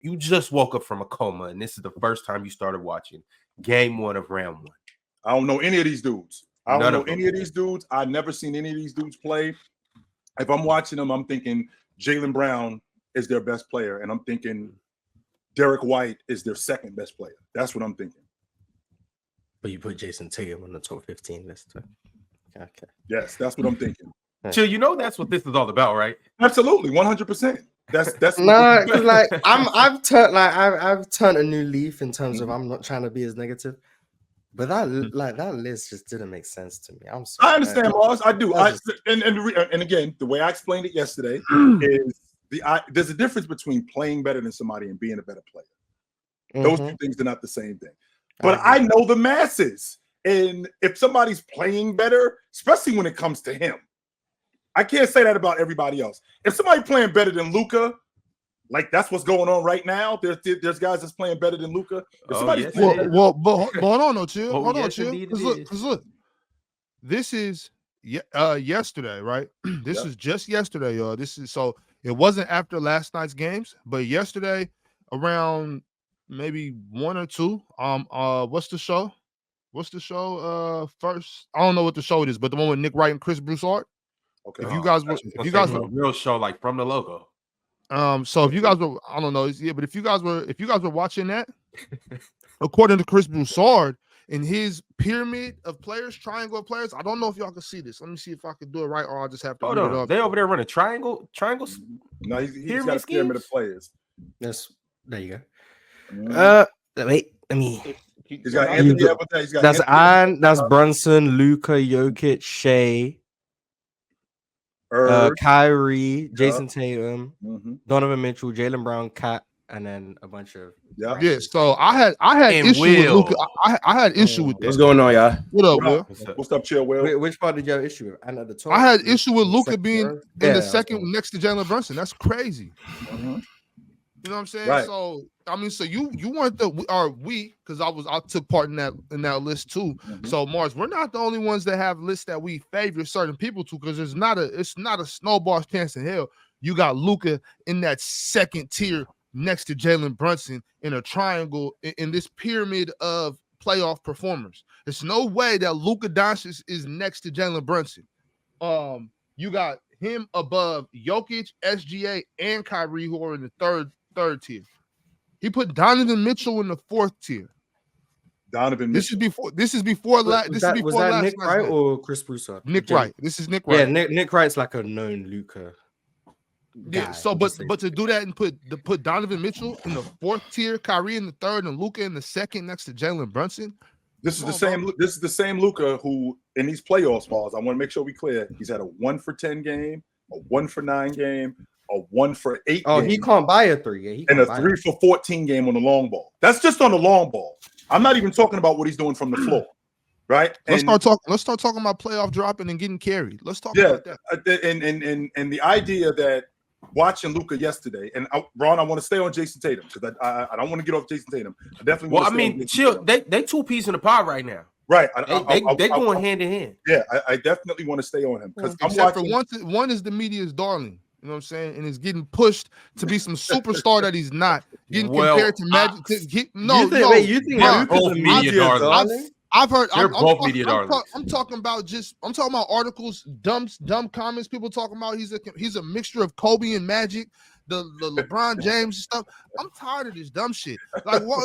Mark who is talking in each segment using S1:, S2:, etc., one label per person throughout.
S1: you just woke up from a coma, and this is the first time you started watching Game 1 of Round 1.
S2: I don't know any of these dudes. I've never seen any of these dudes play. If I'm watching them, I'm thinking Jaylen Brown is their best player, and I'm thinking Derek White is their second best player. That's what I'm thinking.
S1: But you put Jayson Tatum on the top 15 list. Okay.
S2: Yes, that's what I'm thinking.
S1: Chill, you know that's what this is all about, right?
S2: Absolutely, 100%. That's
S3: no, because like I've turned a new leaf in terms of I'm not trying to be as negative. But that list just didn't make sense to me. I'm sorry.
S2: I understand, Mars. I do. And again, the way I explained it yesterday is there's a difference between playing better than somebody and being a better player. Those two things are not the same thing. But I know the masses, and if somebody's playing better, especially when it comes to him, I can't say that about everybody else. If somebody's playing better than Luka, like that's what's going on right now. There's guys that's playing better than Luka.
S4: But hold on, chill. Hold on, chill. Because look, this is yesterday, right? This is just yesterday, y'all. So it wasn't after last night's games, but yesterday around maybe 1 or 2. What's the show? First, I don't know what the show it is, but the one with Nick Wright and Chris Broussard.
S2: Okay.
S1: If you guys were real show, like from the logo.
S4: So if you guys were, I don't know, but if you guys were watching that, according to Chris Broussard, in his pyramid of players, triangle of players, I don't know if y'all can see this. Let me see if I can do it right, or I'll just have to.
S1: Hold on, they over there running triangles.
S2: No, he's got a pyramid of players.
S3: Yes, there you go. Wait, I mean,
S2: he's got Anthony.
S3: That's Brunson, Luka, Jokic, Shea. Kyrie, Jayson Tatum, Donovan Mitchell, Jaylen Brown, Cat, and then a bunch of
S4: So I had issue with Luka. I had issue with this.
S3: What's going on, y'all?
S4: What up, Will?
S2: What's up, chill, Will?
S3: Which part did you have issue with? And at the top,
S4: I had issue with Luka being in the second next to Jalen Brunson. That's crazy. You know what I'm saying?
S2: Right.
S4: So I mean, so you weren't because I took part in that list too. So Mars, we're not the only ones that have lists that we favor certain people to, because it's not a snowball's chance in hell. You got Luka in that second tier next to Jalen Brunson in a triangle in this pyramid of playoff performers. There's no way that Luka Doncic is next to Jalen Brunson. You got him above Jokic, SGA, and Kyrie, who are in the third tier. He put Donovan Mitchell in the fourth tier. This is before last. Was that
S3: Nick Wright or Chris Broussard?
S4: Nick Wright. This is Nick Wright.
S3: Yeah, Nick Wright's like a known Luka.
S4: Yeah. So, but to do that and put Donovan Mitchell in the fourth tier, Kyrie in the third, and Luka in the second next to Jalen Brunson.
S2: This is the same Luka who in these playoffs, Balls. I want to make sure we clear. He's had a 1 for 10 game, a 1 for 9 game, a 1 for 8.
S3: Oh, game, he can't buy a 3.
S2: And a 3 for 14 game on the long ball. That's just on the long ball. I'm not even talking about what he's doing from the floor, right?
S4: Let's start talking about playoff dropping and getting carried. Let's talk about that.
S2: And the idea that watching Luka yesterday, and Ron, I want to stay on Jayson Tatum because I don't want to get off Jayson Tatum. I definitely.
S1: Well, I mean, chill. They 2 pieces in the pie right now.
S2: Right.
S1: They going hand in hand.
S2: Yeah, I definitely want to stay on him because
S4: one is the media's darling. You know what I'm saying? And is getting pushed to be some superstar that he's not. Getting compared to Magic.
S3: You think
S1: both media darlings?
S4: I've heard.
S1: They're both media darlings.
S4: I'm talking about articles, dumb comments. People talking about he's a mixture of Kobe and Magic, the LeBron James stuff. I'm tired of this dumb shit. Like, what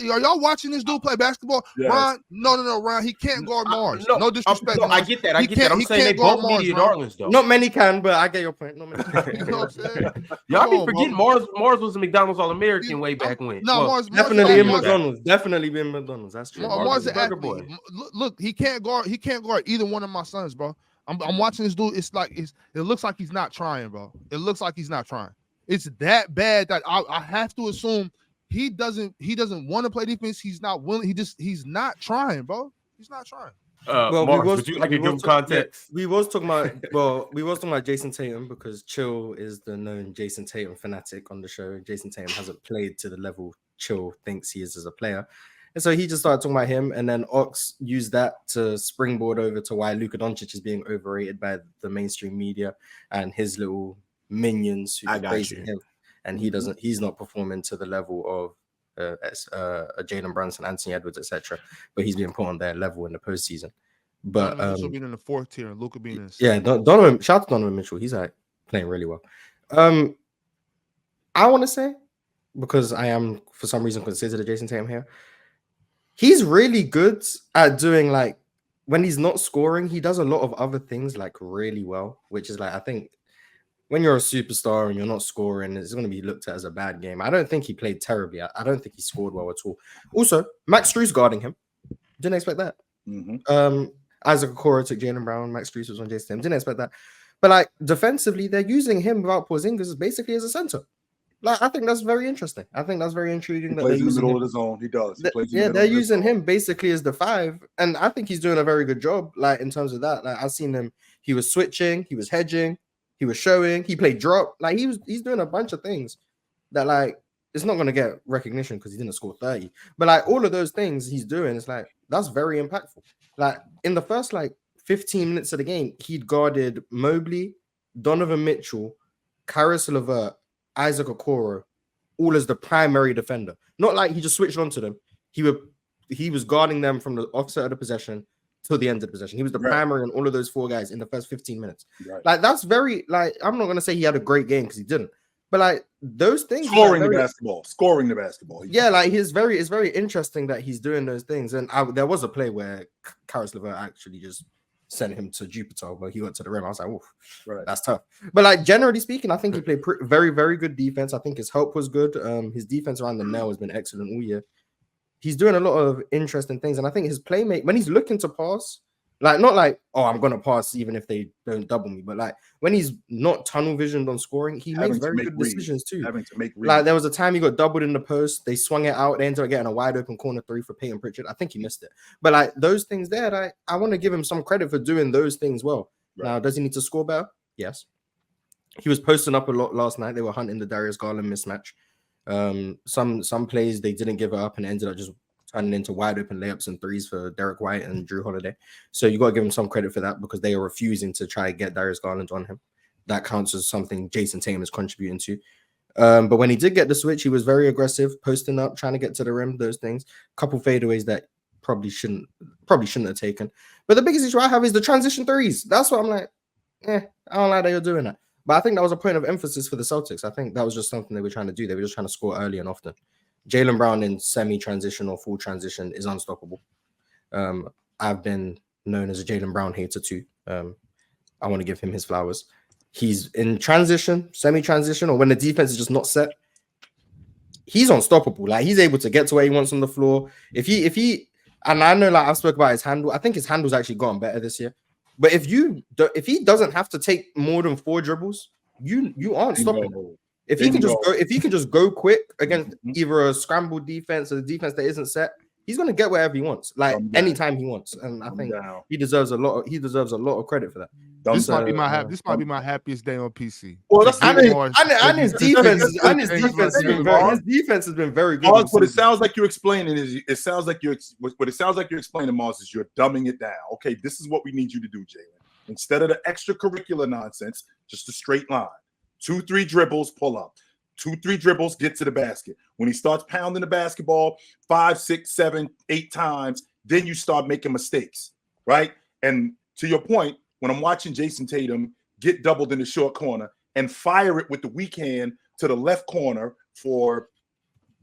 S4: are y'all watching this dude play basketball?
S2: Yes.
S4: Ron, no, Ron. He can't guard Mars. No disrespect.
S1: I get that. I'm saying they both media darlings, though.
S3: Not many can, but I get your point. Not many can.
S4: You know what I'm saying?
S1: Y'all be forgetting Mars was a McDonald's All-American way back when.
S4: No, Mars
S3: definitely in McDonald's. Definitely been McDonald's. That's true.
S4: Mars is boy. Look, he can't guard either one of my sons, bro. I'm watching this dude. It looks like he's not trying, bro. It looks like he's not trying. It's that bad that I have to assume he doesn't want to play defense. He's not willing. He's not trying, bro. He's not trying.
S1: Mars, would you like to give him context?
S3: We was talking about Jayson Tatum because Chill is the known Jayson Tatum fanatic on the show. Jayson Tatum hasn't played to the level Chill thinks he is as a player. And so he just started talking about him, and then Ox used that to springboard over to why Luka Doncic is being overrated by the mainstream media and his little minions who are praising him. and he's not performing to the level of Jalen Brunson, Anthony Edwards, etc. But he's being put on their level in the postseason. But
S4: Donovan Mitchell being in the 4th tier and Luka being in the
S3: yeah, Donovan. Shout out to Donovan Mitchell. He's like playing really well. I want to say, because I am for some reason considered a Jayson Tatum here, he's really good at doing like when he's not scoring, he does a lot of other things like really well, which is like I think when you're a superstar and you're not scoring, it's going to be looked at as a bad game. I don't think he played terribly. I don't think he scored well at all. Also, Max Strus guarding him. Didn't expect that. Isaac Okoro took Jaylen Brown. Max Strus was on Jayson Tatum. Didn't expect that. But like defensively, they're using him without Porzingis basically as a center. Like I think that's very interesting. I think that's very intriguing.
S2: He plays in the middle of the zone. He does.
S3: They're using him basically as the 5, and I think he's doing a very good job. Like in terms of that, like I've seen him. He was switching. He was hedging. He was showing. He played drop. Like he's doing a bunch of things that like it's not going to get recognition because he didn't score 30. But like all of those things he's doing, it's like that's very impactful. Like in the first like 15 minutes of the game, he'd guarded Mobley, Donovan Mitchell, Karis LeVert, Isaac Okoro, all as the primary defender. Not like he just switched onto them. He was guarding them from the offset of the possession till the end of the possession. He was the primary on all of those 4 guys in the first 15 minutes. Right. Like that's very like I'm not gonna say he had a great game because he didn't, but like those things
S2: scoring the basketball.
S3: Yeah, like it's very interesting that he's doing those things. And there was a play where Karis LeVert actually just sent him to Jupiter, but he went to the rim. I was like, oof, that's tough. But like generally speaking, I think he played very, very good defense. I think his help was good. His defense around the nail has been excellent all year. He's doing a lot of interesting things, and I think his playmate when he's looking to pass, like not like I'm gonna pass even if they don't double me, but like when he's not tunnel visioned on scoring, he makes very good decisions too.
S2: Having to make
S3: like there was a time he got doubled in the post, they swung it out, they ended up getting a wide open corner 3 for Peyton Pritchard. I think he missed it, but like those things there, I want to give him some credit for doing those things well. Now, does he need to score better? Yes. He was posting up a lot last night. They were hunting the Darius Garland mismatch. Some plays they didn't give it up and ended up just turning into wide open layups and threes for Derek White and Drew Holiday. So you got to give him some credit for that because they are refusing to try and get Darius Garland on him. That counts as something Jayson Tatum is contributing to. But when he did get the switch, he was very aggressive, posting up, trying to get to the rim, those things. Couple fadeaways that probably shouldn't have taken. But the biggest issue I have is the transition threes. That's what I'm like, I don't like that you're doing that. But I think that was a point of emphasis for the Celtics. I think that was just something they were trying to do. They were just trying to score early and often. Jaylen Brown in semi-transition or full transition is unstoppable. I've been known as a Jaylen Brown hater too. I want to give him his flowers. He's in transition, semi-transition, or when the defense is just not set, he's unstoppable. Like he's able to get to where he wants on the floor. If he, and I know like I've spoke about his handle. I think his handle's actually gotten better this year. But if he doesn't have to take more than 4 dribbles, you aren't stopping him. If he can just go quick against either a scrambled defense or the defense that isn't set, he's gonna get wherever he wants, like anytime he wants. And I think he deserves a lot of credit for that.
S4: This might be my happiest day on PC.
S2: Well, that's
S3: his defense has been very good.
S2: What it sounds like you're explaining Mars, is you're dumbing it down. Okay, this is what we need you to do, Jalen. Instead of the extracurricular nonsense, just a straight line. 2-3 dribbles, pull up. 2-3 dribbles, get to the basket. When he starts pounding the basketball 5, 6, 7, 8 times, then you start making mistakes, right? And to your point, when I'm watching Jayson Tatum get doubled in the short corner and fire it with the weak hand to the left corner for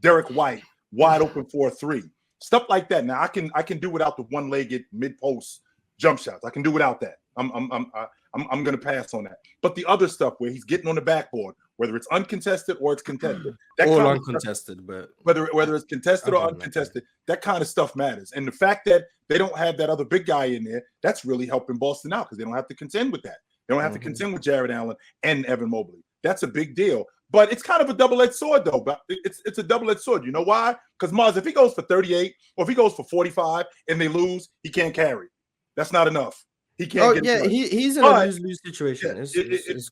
S2: Derek White, wide open for a 3. Stuff like that. Now I can do without the one-legged mid-post jump shots. I can do without that. I'm going to pass on that. But the other stuff where he's getting on the backboard, whether it's uncontested or it's contested,
S3: or uncontested, but
S2: whether it's contested or uncontested, that kind of stuff matters. And the fact that they don't have that other big guy in there, that's really helping Boston out because they don't have to contend with that. They don't have to contend with Jared Allen and Evan Mobley. That's a big deal. But it's kind of a double-edged sword, though. But it's a double-edged sword. You know why? Because Mars, if he goes for 38 or if he goes for 45 and they lose, he can't carry. That's not enough. He can't
S3: he's in a lose-lose situation.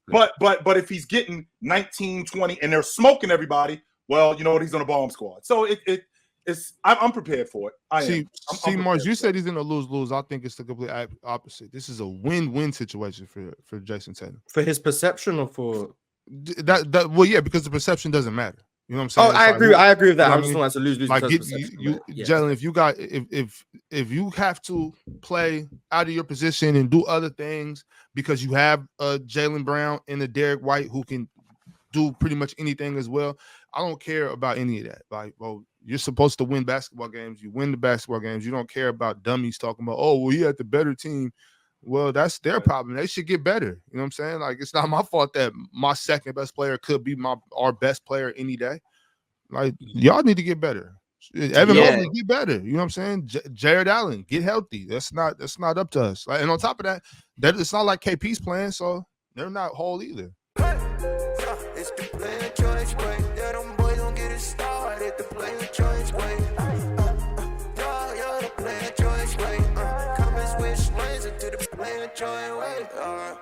S2: But if he's getting 19, 20 and they're smoking everybody, well, you know what? He's on a bomb squad. So I'm prepared for it.
S4: I'm Mars, you said he's in a lose-lose. I think it's the complete opposite. This is a win-win situation for Jayson Tatum.
S3: For his perception or for
S4: Well, yeah, because the perception doesn't matter. You know what I'm saying?
S3: Oh, I agree with that.
S4: you know
S3: I'm
S4: what
S3: just
S4: I mean?
S3: talking about to lose
S4: Like
S3: because of perception.
S4: Jalen, if you got if you have to play out of your position and do other things because you have Jaylen Brown and a Derek White who can do pretty much anything as well, I don't care about any of that. Like, well, you're supposed to win basketball games. You win the basketball games. You don't care about dummies talking about, oh, well, you had the better team. Well, that's their problem. They should get better. You know what I'm saying? Like, it's not my fault that my second best player could be our best player any day. Like, y'all need to get better. Evan Mobley, get better. You know what I'm saying? Jared Allen, get healthy. That's not up to us. Like, and on top of that, it's not like KP's playing, so they're not whole either.
S5: It's the player choice way. Yeah, them boys don't get it started. The player choice way. You're the player choice way. Come and switch lanes into the player choice way.